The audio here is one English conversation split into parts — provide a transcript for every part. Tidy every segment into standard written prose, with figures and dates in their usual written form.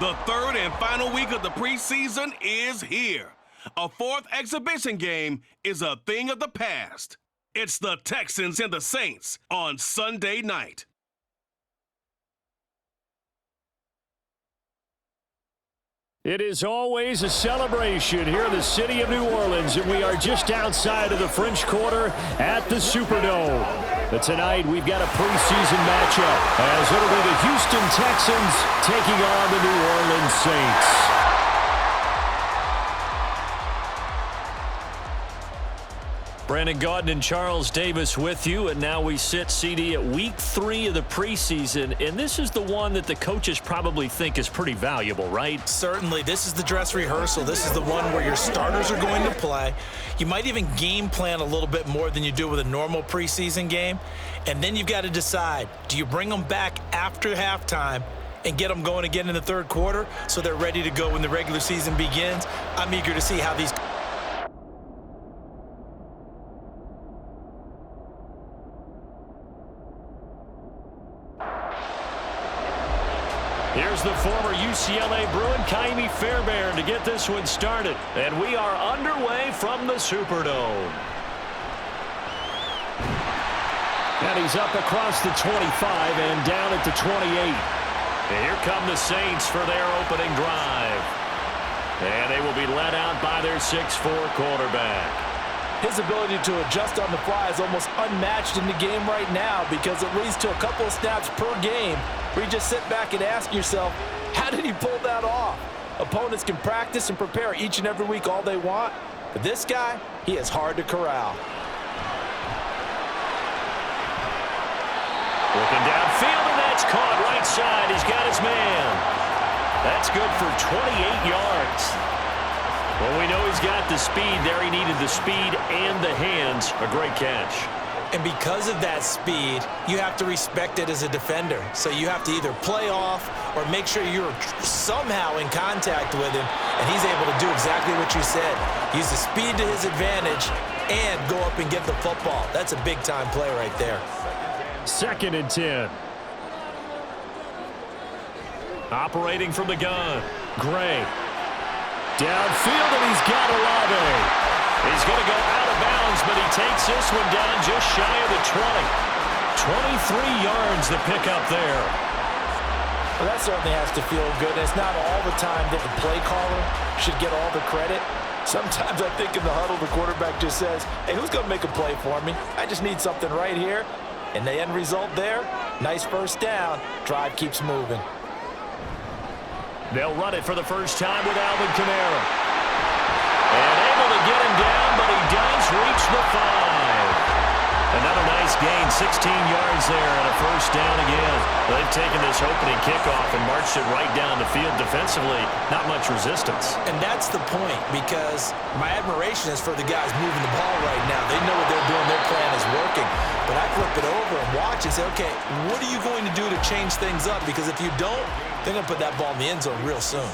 The third and final week of the preseason is here. A fourth exhibition game is a thing of the past. It's the Texans and the Saints on Sunday night. It is always a celebration here in the city of New Orleans, and we are just outside of the French Quarter at the Superdome. But tonight, we've got a preseason matchup, as it'll be the Houston Texans taking on the New Orleans Saints. Brandon Gaudin and Charles Davis with you, and now we sit, CD, at week 3 of the preseason, and this is the one that the coaches probably think is pretty valuable, right? Certainly. This is the dress rehearsal. This is the one where your starters are going to play. You might even game plan a little bit more than you do with a normal preseason game, and then you've got to decide, do you bring them back after halftime and get them going again in the third quarter so they're ready to go when the regular season begins? I'm eager to see how these... Here's the former UCLA Bruin, Kaimi Fairbairn, to get this one started. And we are underway from the Superdome. And he's up across the 25 and down at the 28. And here come the Saints for their opening drive. And they will be led out by their 6'4" quarterback. His ability to adjust on the fly is almost unmatched in the game right now, because it leads to a couple of snaps per game where you just sit back and ask yourself, how did he pull that off? Opponents can practice and prepare each and every week all they want, but this guy, he is hard to corral. Looking downfield, and that's caught right side. He's got his man. That's good for 28 yards. Well, we know he's got the speed there. He needed the speed and the hands. A great catch. And because of that speed, you have to respect it as a defender. So you have to either play off or make sure you're somehow in contact with him, and he's able to do exactly what you said. Use the speed to his advantage and go up and get the football. That's a big-time play right there. 2nd and 10. Operating from the gun, Gray. Downfield, and he's got Olave. He's going to go out of bounds, but he takes this one down just shy of the 20. 23 yards to pick up there. Well, that certainly has to feel good. It's not all the time that the play caller should get all the credit. Sometimes I think in the huddle, the quarterback just says, hey, who's going to make a play for me? I just need something right here. And the end result there, nice first down. Drive keeps moving. They'll run it for the first time with Alvin Kamara. And able to get him down, but he does reach the 5. Another nice gain, 16 yards there, and a first down again. They've taken this opening kickoff and marched it right down the field defensively. Not much resistance. And that's the point, because my admiration is for the guys moving the ball right now. They know what they're doing. Their plan is working. But I flip it over and watch and say, okay, what are you going to do to change things up? Because if you don't, they're going to put that ball in the end zone real soon.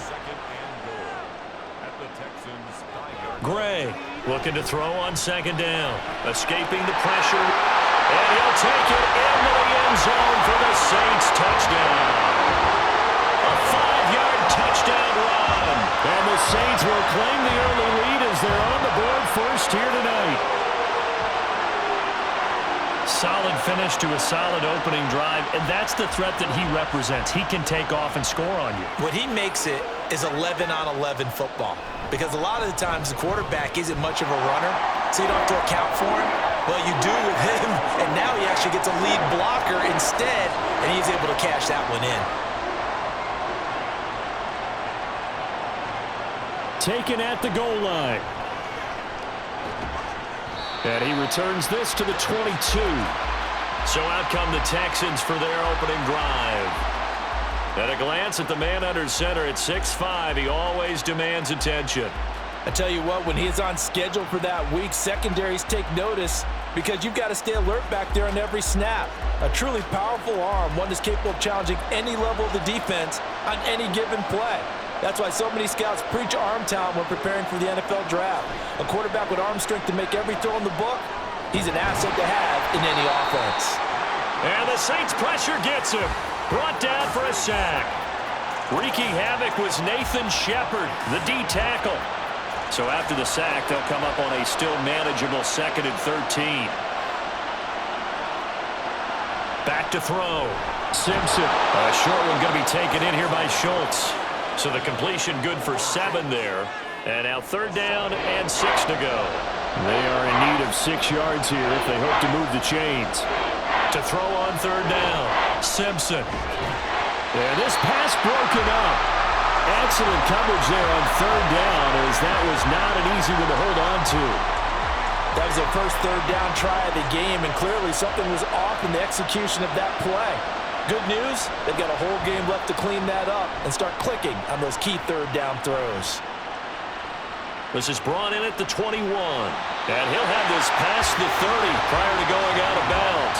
Gray looking to throw on 2nd down. Escaping the pressure. And he'll take it into the end zone for the Saints touchdown. A 5-yard touchdown run. And the Saints will claim the early lead as they're on the board first here tonight. Solid finish to a solid opening drive, and that's the threat that he represents. He can take off and score on you. What he makes it is 11-on-11 football, because a lot of the times the quarterback isn't much of a runner, so you don't have to account for him. Well, you do with him, and now he actually gets a lead blocker instead, and he's able to cash that one in. Taken at the goal line. And he returns this to the 22. So out come the Texans for their opening drive. At a glance at the man under center at 6'5", he always demands attention. I tell you what, when he is on schedule for that week, secondaries take notice, because you've got to stay alert back there on every snap. A truly powerful arm, one that's capable of challenging any level of the defense on any given play. That's why so many scouts preach arm talent when preparing for the NFL draft. A quarterback with arm strength to make every throw in the book, he's an asset to have in any offense. And the Saints pressure gets him. Brought down for a sack. Wreaking havoc was Nathan Shepard, the D tackle. So after the sack, they'll come up on a still manageable 2nd and 13. Back to throw. Simpson. A short one going to be taken in here by Schultz. So the completion good for 7 there. And now 3rd down and 6 to go. They are in need of 6 yards here if they hope to move the chains. To throw on 3rd down. Simpson. And this pass broken up. Excellent coverage there on 3rd down, as that was not an easy one to hold on to. That was their first 3rd down try of the game, and clearly something was off in the execution of that play. Good news, they've got a whole game left to clean that up and start clicking on those key 3rd down throws. This is brought in at the 21. And he'll have this past the 30 prior to going out of bounds.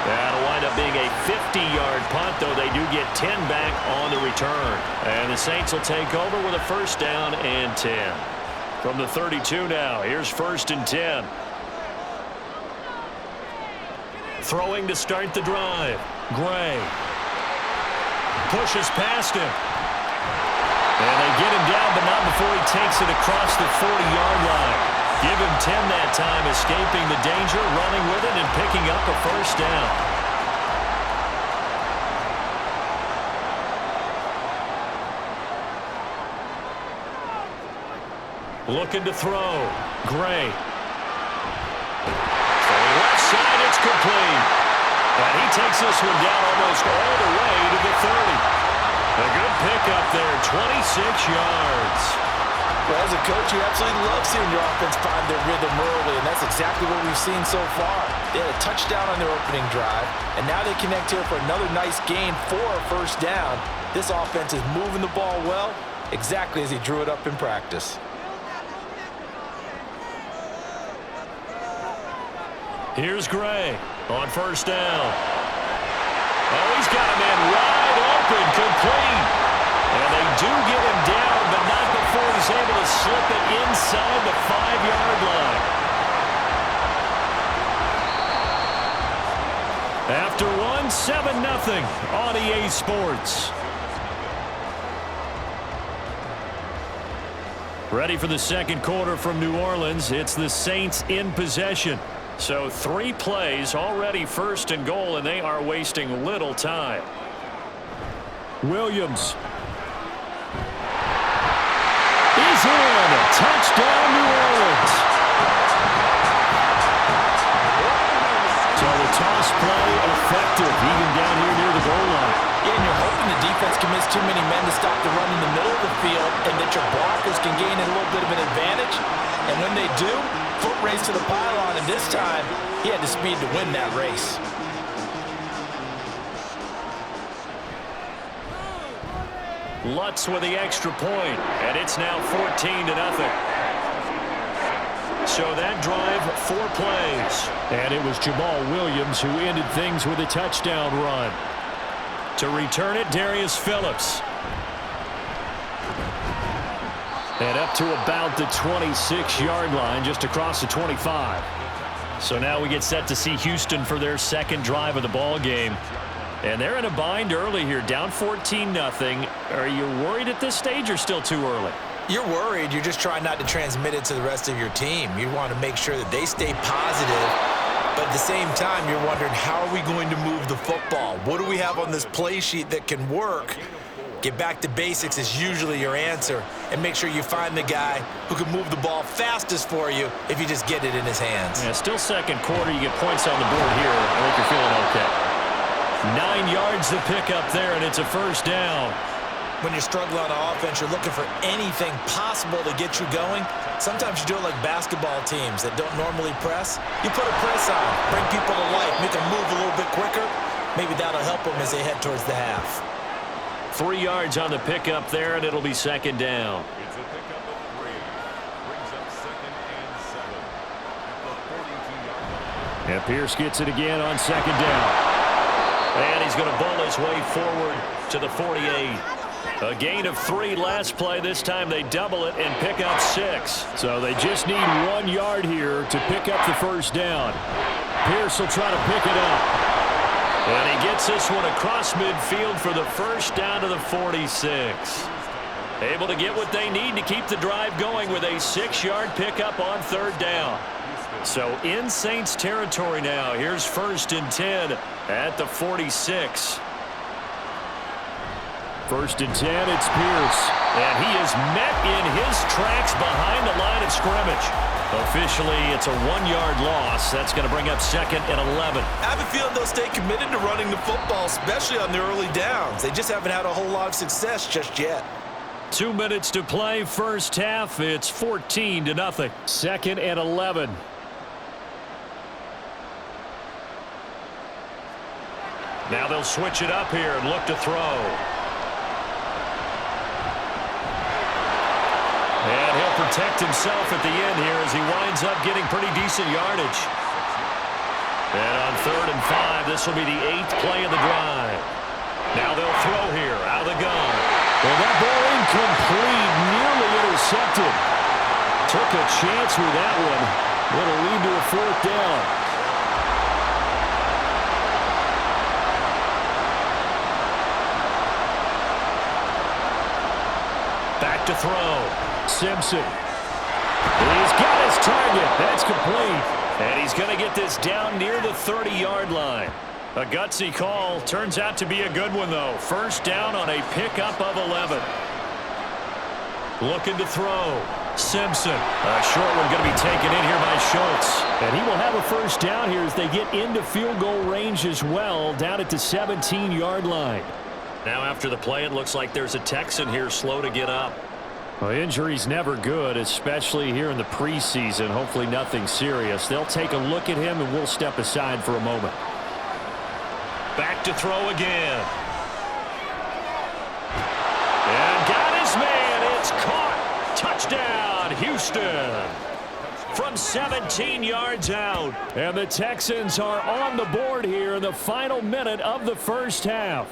That'll wind up being a 50-yard punt, though they do get 10 back on the return. And the Saints will take over with a 1st down and 10. From the 32 now, here's 1st and 10. Throwing to start the drive. Gray. Pushes past him. And they get him down, but not before he takes it across the 40-yard line. Give him 10 that time, escaping the danger, running with it, and picking up a 1st down. Looking to throw. Gray. From the left side, it's complete. And he takes this one down almost all the way to the 30. A good pickup there, 26 yards. Well, as a coach, you absolutely love seeing your offense find their rhythm early, and that's exactly what we've seen so far. They had a touchdown on their opening drive, and now they connect here for another nice gain for a 1st down. This offense is moving the ball well, exactly as he drew it up in practice. Here's Gray on 1st down. Oh, he's got a man wide open, complete. And they do get him down, but not before he's able to slip it inside the 5-yard line. After one, 7-0 on EA Sports. Ready for the 2nd quarter from New Orleans. It's the Saints in possession. So 3 plays already 1st and goal, and they are wasting little time. Williams. He's in. Touchdown, New Orleans. So the toss play effective, even down here near the goal line. Yeah, and you're hoping the defense commits too many men to stop the run in the middle of the field and that your blockers can gain a little bit of an advantage. And when they do, foot race to the pylon, and this time he had the speed to win that race. Lutz with the extra point, and it's now 14-0. So that drive, 4 plays. And it was Jamal Williams who ended things with a touchdown run. To return it, Darius Phillips. And up to about the 26-yard line, just across the 25. So now we get set to see Houston for their 2nd drive of the ball game. And they're in a bind early here, down 14-0. Are you worried at this stage or still too early? You're worried. You're just trying not to transmit it to the rest of your team. You want to make sure that they stay positive. But at the same time, you're wondering, how are we going to move the football? What do we have on this play sheet that can work? Get back to basics is usually your answer. And make sure you find the guy who can move the ball fastest for you if you just get it in his hands. Yeah, still 2nd quarter. You get points on the board here. I think you're feeling okay. 9 yards to pick up there, and it's a 1st down. When you're struggling on offense, you're looking for anything possible to get you going. Sometimes you do it like basketball teams that don't normally press. You put a press on, bring people to life, make them move a little bit quicker. Maybe that'll help them as they head towards the half. 3 yards on the pickup there, and it'll be 2nd down. It's a pickup of 3. Brings up 2nd and 7 at the 42-yard line. And Pierce gets it again on 2nd down. And he's going to bowl his way forward to the 48. A gain of 3 last play. This time they double it and pick up 6. So they just need 1 yard here to pick up the 1st down. Pierce will try to pick it up. And he gets this one across midfield for the first down to the 46. Able to get what they need to keep the drive going with a 6-yard pickup on third down. So in Saints territory now. Here's 1st and 10 at the 46. 1st and 10, it's Pierce. And he is met in his tracks behind the line of scrimmage. Officially, it's a 1-yard loss. That's going to bring up 2nd and 11. I have a feeling they'll stay committed to running the football, especially on the early downs. They just haven't had a whole lot of success just yet. 2 minutes to play, first half. It's 14-0. 2nd and 11. Now they'll switch it up here and look to throw. And he'll protect himself at the end here as he winds up getting pretty decent yardage. And on 3rd and 5, this will be the 8th play of the drive. Now they'll throw here out of the gun. Well, that ball incomplete, nearly intercepted. Took a chance with that one. It'll lead to a 4th down. Back to throw. Simpson. He's got his target. That's complete. And he's going to get this down near the 30-yard line. A gutsy call. Turns out to be a good one, though. First down on a pickup of 11. Looking to throw. Simpson. A short one going to be taken in here by Schultz. And he will have a first down here as they get into field goal range as well, down at the 17-yard line. Now after the play, it looks like there's a Texan here slow to get up. Well, injury's never good, especially here in the preseason. Hopefully nothing serious. They'll take a look at him, and we'll step aside for a moment. Back to throw again. And got his man. It's caught. Touchdown, Houston. From 17 yards out. And the Texans are on the board here in the final minute of the first half.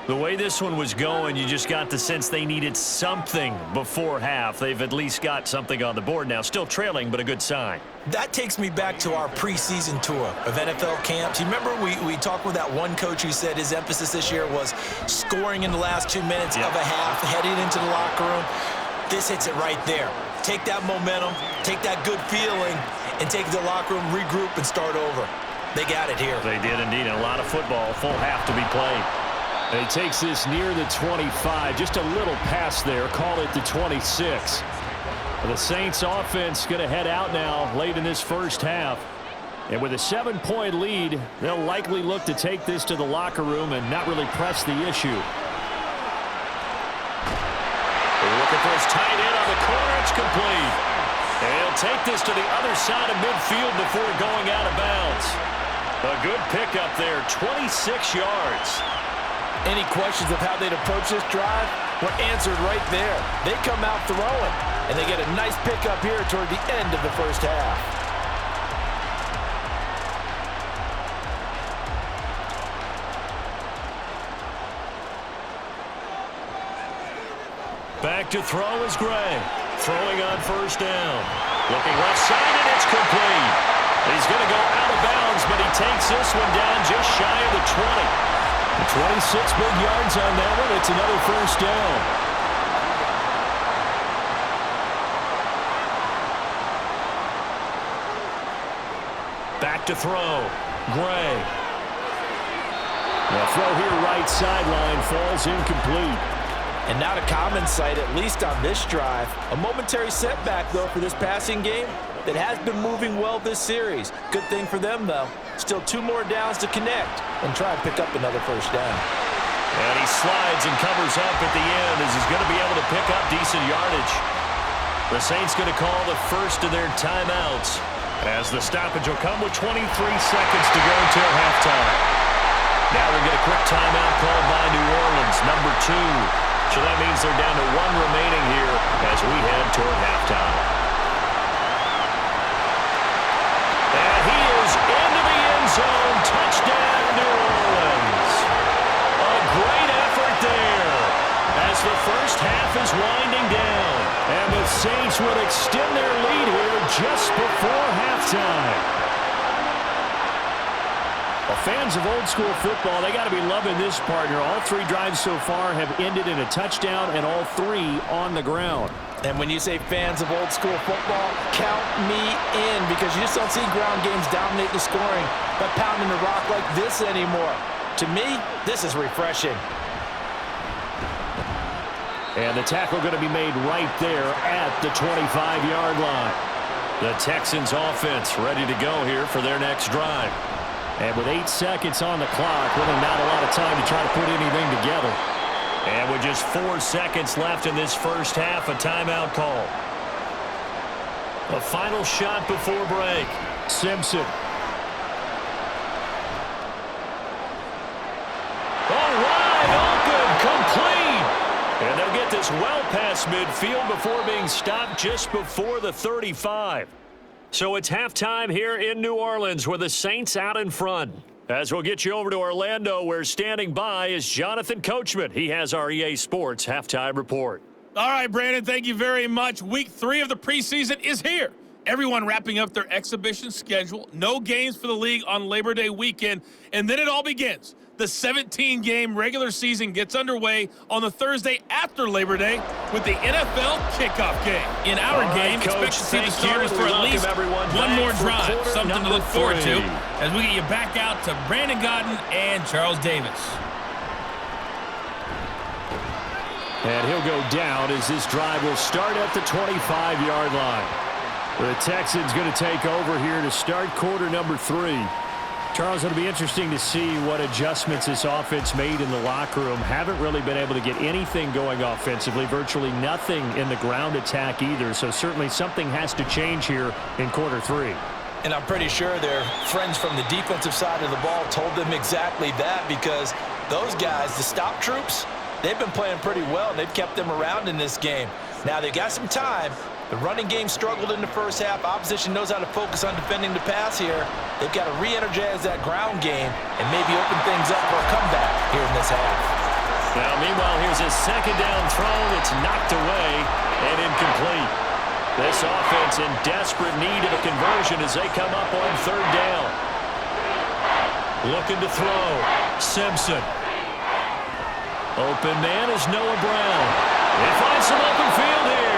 The way this one was going, you just got the sense they needed something before half. They've at least got something on the board now. Still trailing, but a good sign. That takes me back to our preseason tour of NFL camps. You remember we talked with that one coach who said his emphasis this year was scoring in the last 2 minutes of a half, heading into the locker room. This hits it right there. Take that momentum, take that good feeling, and take it to the locker room, regroup, and start over. They got it here. They did indeed. And a lot of football, full half to be played. And he takes this near the 25. Just a little pass there. Call it the 26. The Saints offense going to head out now late in this first half. And with a 7-point lead, they'll likely look to take this to the locker room and not really press the issue. They're looking for his tight end on the corner. It's complete. And he'll take this to the other side of midfield before going out of bounds. A good pickup there, 26 yards. Any questions of how they'd approach this drive were answered right there. They come out throwing, and they get a nice pickup here toward the end of the first half. Back to throw is Gray. Throwing on first down. Looking left side, and it's complete. He's going to go out of bounds, but he takes this one down just shy of the 20. 26 big yards on that one. It's another first down. Back to throw. Gray. The throw here right sideline falls incomplete. And not a common sight, at least on this drive. A momentary setback, though, for this passing game that has been moving well this series. Good thing for them, though. Still 2 more downs to connect and try and pick up another first down. And he slides and covers up at the end as he's going to be able to pick up decent yardage. The Saints going to call the first of their timeouts as the stoppage will come with 23 seconds to go until halftime. Now we'll get a quick timeout called by New Orleans, number 2. So that means they're down to 1 remaining here as we head toward halftime. And he is into the end zone. Touchdown, New Orleans. A great effort there as the first half is winding down. And the Saints would extend their lead here just before halftime. Well, fans of old school football, they got to be loving this partner. All 3 drives so far have ended in a touchdown, and all 3 on the ground. And when you say fans of old school football, count me in, because you just don't see ground games dominate the scoring by pounding the rock like this anymore. To me, this is refreshing. And the tackle going to be made right there at the 25-yard line. The Texans offense ready to go here for their next drive. And with 8 seconds on the clock, really not a lot of time to try to put anything together. And with just 4 seconds left in this first half, a timeout call. A final shot before break. Simpson. All wide open, complete. And they'll get this well past midfield before being stopped just before the 35. So it's halftime here in New Orleans with the Saints out in front. As we'll get you over to Orlando, where standing by is Jonathan Coachman. He has our EA Sports halftime report. All right, Brandon, thank you very much. Week 3 of the preseason is here. Everyone wrapping up their exhibition schedule. No games for the league on Labor Day weekend. And then it all begins. The 17-game regular season gets underway on the Thursday after Labor Day with the NFL kickoff game. In our game, expect to see the starters for at least one more drive, something to look forward to as we get you back out to Brandon Godden and Charles Davis. And he'll go down as this drive will start at the 25-yard line. The Texans going to take over here to start quarter number 3. Charles, it'll be interesting to see what adjustments this offense made in the locker room. Haven't really been able to get anything going offensively, virtually nothing in the ground attack either. So certainly something has to change here in quarter 3. And I'm pretty sure their friends from the defensive side of the ball told them exactly that, because those guys, the stop troops, they've been playing pretty well. They've kept them around in this game. Now they've got some time. The running game struggled in the first half. Opposition knows how to focus on defending the pass here. They've got to re-energize that ground game and maybe open things up for a comeback here in this half. Now, meanwhile, here's a second down throw that's knocked away and incomplete. This offense in desperate need of a conversion as they come up on third down. Looking to throw. Simpson. Open man is Noah Brown. He finds some open field here.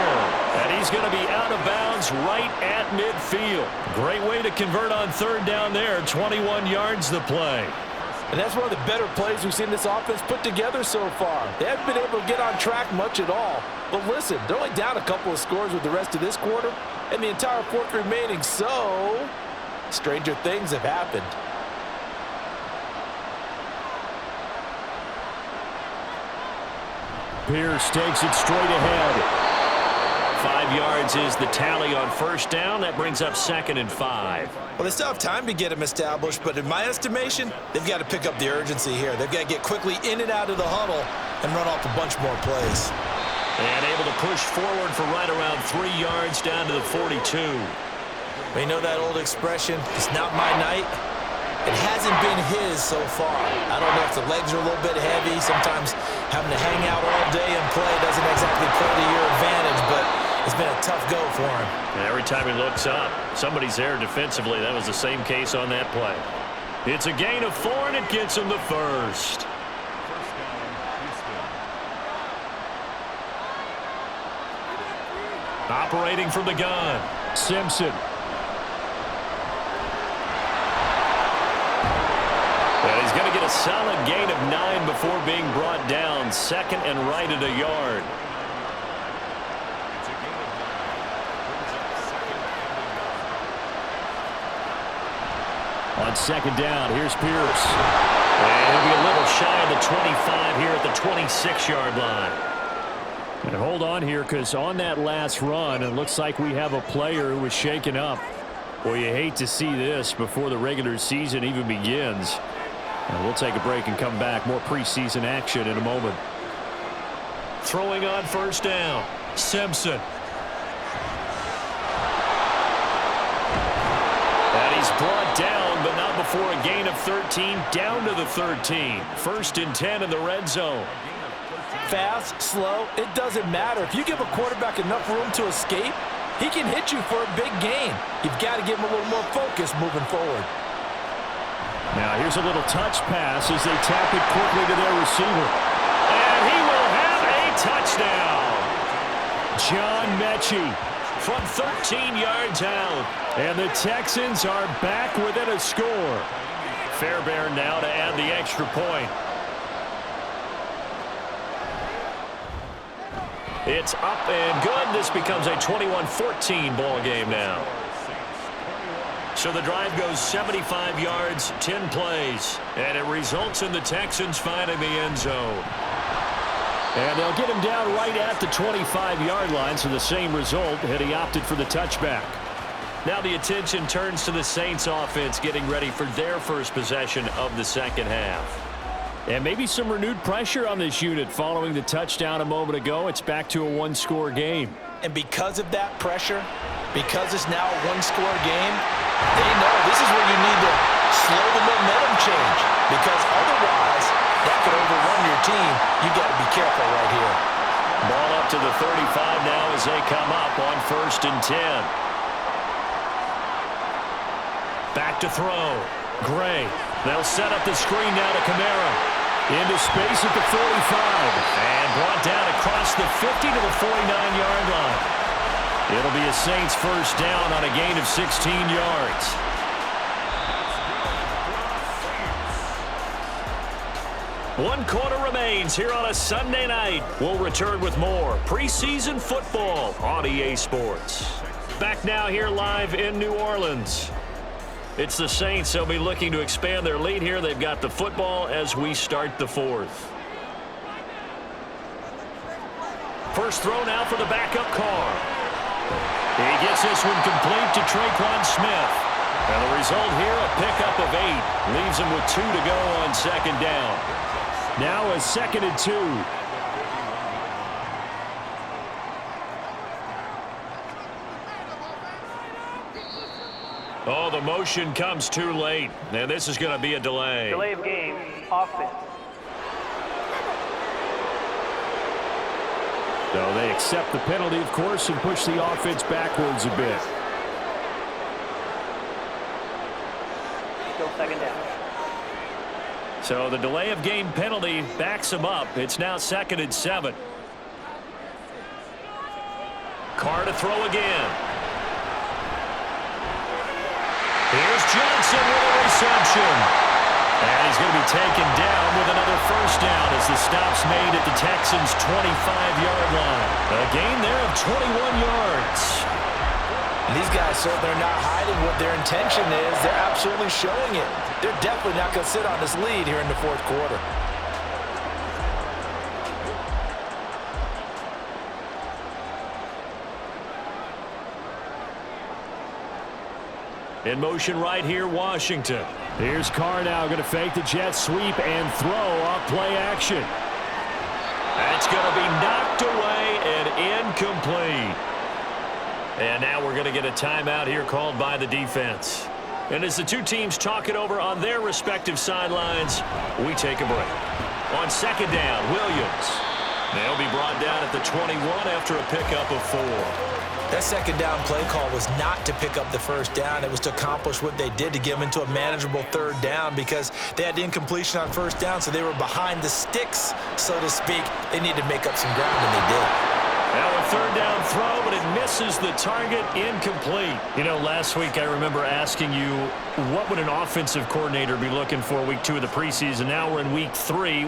And he's going to be out of bounds right at midfield. Great way to convert on third down there. 21 yards the play. And that's one of the better plays we've seen this offense put together so far. They haven't been able to get on track much at all. But listen, they're only down a couple of scores with the rest of this quarter and the entire fourth remaining. So, stranger things have happened. Pierce takes it straight ahead. 5 yards is the tally on first down. That brings up 2nd and 5. Well, they still have time to get them established, but in my estimation, they've got to pick up the urgency here. They've got to get quickly in and out of the huddle and run off a bunch more plays. And able to push forward for right around 3 yards down to the 42. We know that old expression, it's not my night. It hasn't been his so far. I don't know if the legs are a little bit heavy. Sometimes having to hang out all day and play doesn't exactly play to your advantage, but it's been a tough go for him. And every time he looks up, somebody's there defensively. That was the same case on that play. It's a gain of 4, and it gets him the first. First down, Houston. Operating from the gun, Simpson. And he's going to get a solid gain of 9 before being brought down. 2nd and right at a yard. It's a gain of 9. Brings up 2nd and 9. On 2nd down, here's Pierce. And he'll be a little shy of the 25 here at the 26-yard line. And hold on here, because on that last run, it looks like we have a player who was shaken up. Boy, you hate to see this before the regular season even begins. And we'll take a break and come back. More preseason action in a moment. Throwing on first down, Simpson. And he's brought down, but not before a gain of 13, down to the 13. 1st and 10 in the red zone. Fast, slow, it doesn't matter. If you give a quarterback enough room to escape, he can hit you for a big gain. You've got to give him a little more focus moving forward. Now here's a little touch pass as they tap it quickly to their receiver. And he will have a touchdown. John Mechie from 13 yards out. And the Texans are back within a score. Fairbairn now to add the extra point. It's up and good. This becomes a 21-14 ball game now. So the drive goes 75 yards, 10 plays, and it results in the Texans finding the end zone. And they'll get him down right at the 25-yard line, so the same result had he opted for the touchback. Now the attention turns to the Saints offense getting ready for their first possession of the second half. And maybe some renewed pressure on this unit following the touchdown a moment ago. It's back to a one-score game. And because of that pressure, because it's now a one-score game, they know this is where you need to slow the momentum change, because otherwise that could overrun your team. You've got to be careful right here. Ball up to the 35 now as they come up on 1st and 10. Back to throw. Gray. They'll set up the screen now to Kamara. Into space at the 45. And brought down across the 50 to the 49-yard line. It'll be a Saints first down on a gain of 16 yards. One quarter remains here on a Sunday night. We'll return with more preseason football on EA Sports. Back now here live in New Orleans. It's the Saints. They'll be looking to expand their lead here. They've got the football as we start the fourth. First throw now for the backup Carr. He gets this one complete to Traquan Smith. And the result here, a pickup of 8. Leaves him with 2 to go on second down. Now a 2nd and 2. Oh, the motion comes too late. And this is going to be a delay. Delay of game, offense. So they accept the penalty, of course, and push the offense backwards a bit. Still second down. So the delay of game penalty backs them up. It's now 2nd and 7. Carr to throw again. Here's Johnson with a reception. And he's going to be taken down with another first down as the stop's made at the Texans' 25-yard line. A gain there of 21 yards. And these guys, so they're not hiding what their intention is. They're absolutely showing it. They're definitely not going to sit on this lead here in the fourth quarter. In motion right here, Washington. Here's Carr now going to fake the jet sweep and throw off play action. That's going to be knocked away and incomplete. And now we're going to get a timeout here called by the defense. And as the two teams talk it over on their respective sidelines, we take a break. On second down, Williams. They'll be brought down at the 21 after a pickup of 4. That second down play call was not to pick up the first down. It was to accomplish what they did, to get them into a manageable third down, because they had incompletion on first down, so they were behind the sticks, so to speak. They needed to make up some ground, and they did. Now a third down throw, but it misses the target, incomplete. You know, last week I remember asking you, what would an offensive coordinator be looking for week 2 of the preseason? Now we're in week 3.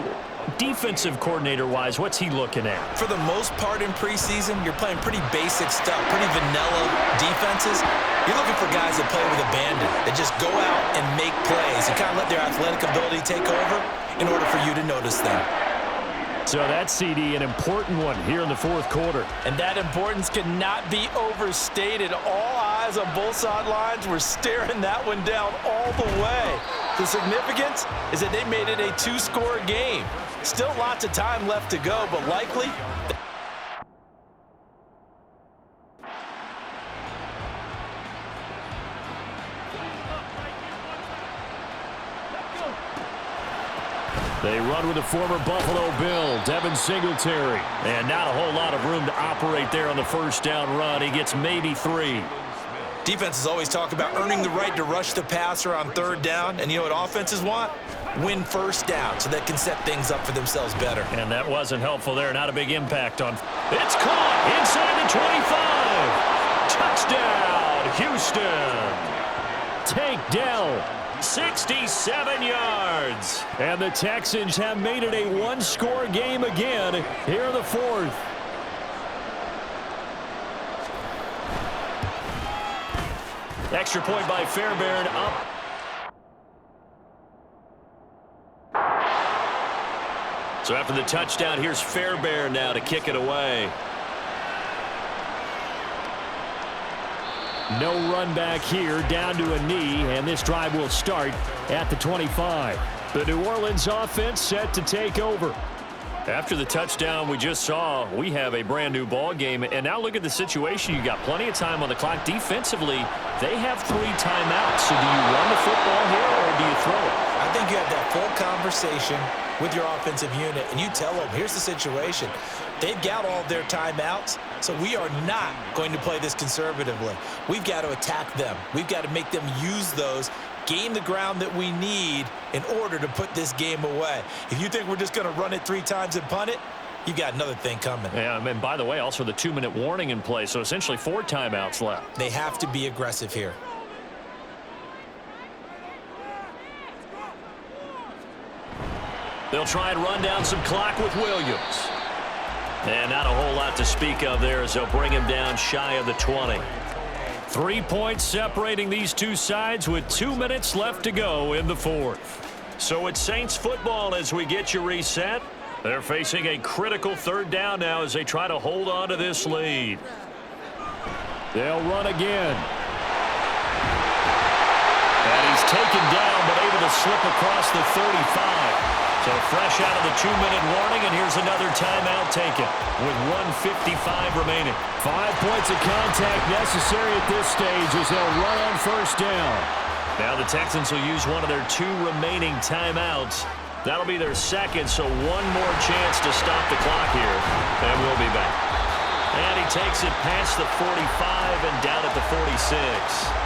Defensive coordinator-wise, what's he looking at? For the most part in preseason, you're playing pretty basic stuff, pretty vanilla defenses. You're looking for guys that play with abandon, that just go out and make plays and kind of let their athletic ability take over in order for you to notice them. So that's, CD, an important one here in the fourth quarter. And that importance cannot be overstated. All eyes on both sidelines were staring that one down all the way. The significance is that they made it a 2-score game. Still lots of time left to go, but likely... They run with the former Buffalo Bill, Devin Singletary. And not a whole lot of room to operate there on the first down run. He gets maybe 3. Defenses always talk about earning the right to rush the passer on third down, and you know what offenses want? Win first down so they can set things up for themselves better. And that wasn't helpful there. Not a big impact on. It's caught inside the 25. Touchdown, Houston. Tank Dell, 67 yards. And the Texans have made it a one-score game again here in the fourth. Extra point by Fairbairn up. So after the touchdown, here's Fairbairn now to kick it away. No run back here, down to a knee, and this drive will start at the 25. The New Orleans offense set to take over. After the touchdown we just saw, we have a brand new ball game. And now look at the situation. You got plenty of time on the clock. Defensively, they have 3 timeouts. So do you run the football here or do you throw it? I think you have that full conversation with your offensive unit, and you tell them, here's the situation. They've got all their timeouts, so we are not going to play this conservatively. We've got to attack them. We've got to make them use those, gain the ground that we need in order to put this game away. If you think we're just going to run it 3 times and punt it, you've got another thing coming. Yeah, and by the way, also the 2-minute warning in play, so essentially 4 timeouts left. They have to be aggressive here. They'll try and run down some clock with Williams. And not a whole lot to speak of there as they'll bring him down shy of the 20. 3 points separating these two sides with 2 minutes left to go in the fourth. So it's Saints football as we get you reset. They're facing a critical third down now as they try to hold on to this lead. They'll run again. And he's taken down but able to slip across the 35. So fresh out of the 2-minute warning, and here's another timeout taken with 1:55 remaining. 5 points of contact necessary at this stage as they'll run on first down. Now the Texans will use one of their 2 remaining timeouts. That'll be their second, so one more chance to stop the clock here, and we'll be back. And he takes it past the 45 and down at the 46.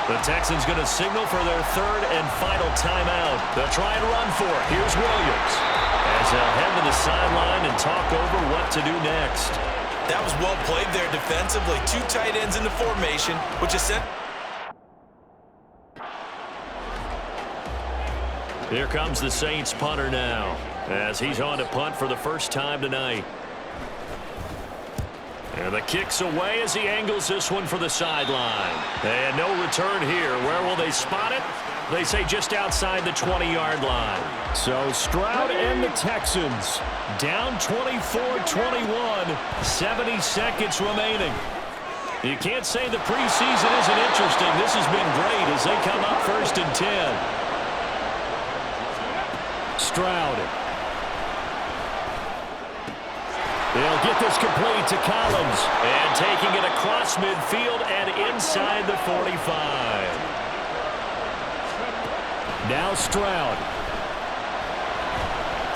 The Texans going to signal for their 3rd and final timeout. They'll try and run for it. Here's Williams as they'll head to the sideline and talk over what to do next. That was well played there defensively. 2 tight ends in the formation, which is sent. Here comes the Saints punter now as he's on to punt for the first time tonight. And the kick's away as he angles this one for the sideline. And no return here. Where will they spot it? They say just outside the 20-yard line. So Stroud and the Texans down 24-21, 70 seconds remaining. You can't say the preseason isn't interesting. This has been great as they come up 1st and 10. Stroud. They'll get this complete to Collins. And taking it across midfield and inside the 45. Now Stroud.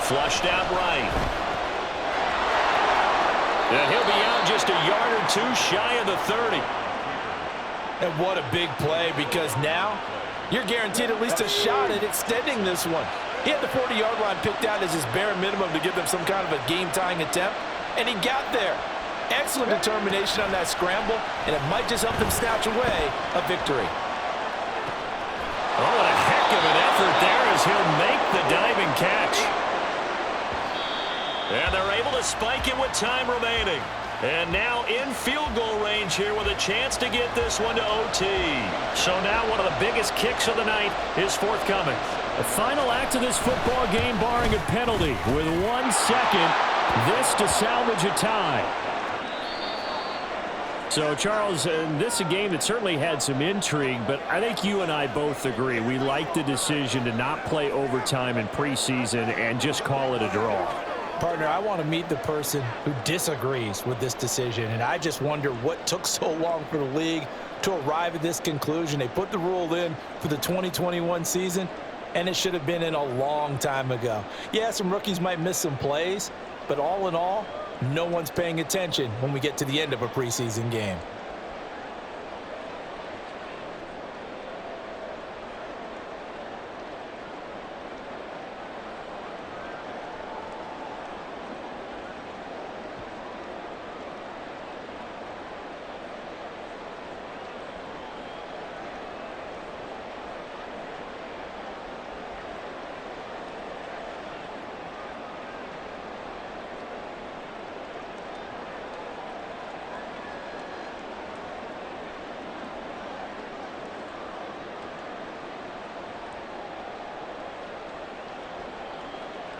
Flushed out right. And he'll be out just a yard or 2 shy of the 30. And what a big play, because now you're guaranteed at least a shot at extending this one. He had the 40-yard line picked out as his bare minimum to give them some kind of a game-tying attempt. And he got there. Excellent determination on that scramble, and it might just help them snatch away a victory. Oh, what a heck of an effort there as he'll make the diving catch. And they're able to spike it with time remaining. And now in field goal range here with a chance to get this one to OT. So now one of the biggest kicks of the night is forthcoming. The final act of this football game barring a penalty with 1 second. This to salvage a tie. So, Charles, this is a game that certainly had some intrigue, but I think you and I both agree. We like the decision to not play overtime in preseason and just call it a draw. Partner, I want to meet the person who disagrees with this decision, and I just wonder what took so long for the league to arrive at this conclusion. They put the rule in for the 2021 season, and it should have been in a long time ago. Yeah, some rookies might miss some plays, but all in all, no one's paying attention when we get to the end of a preseason game.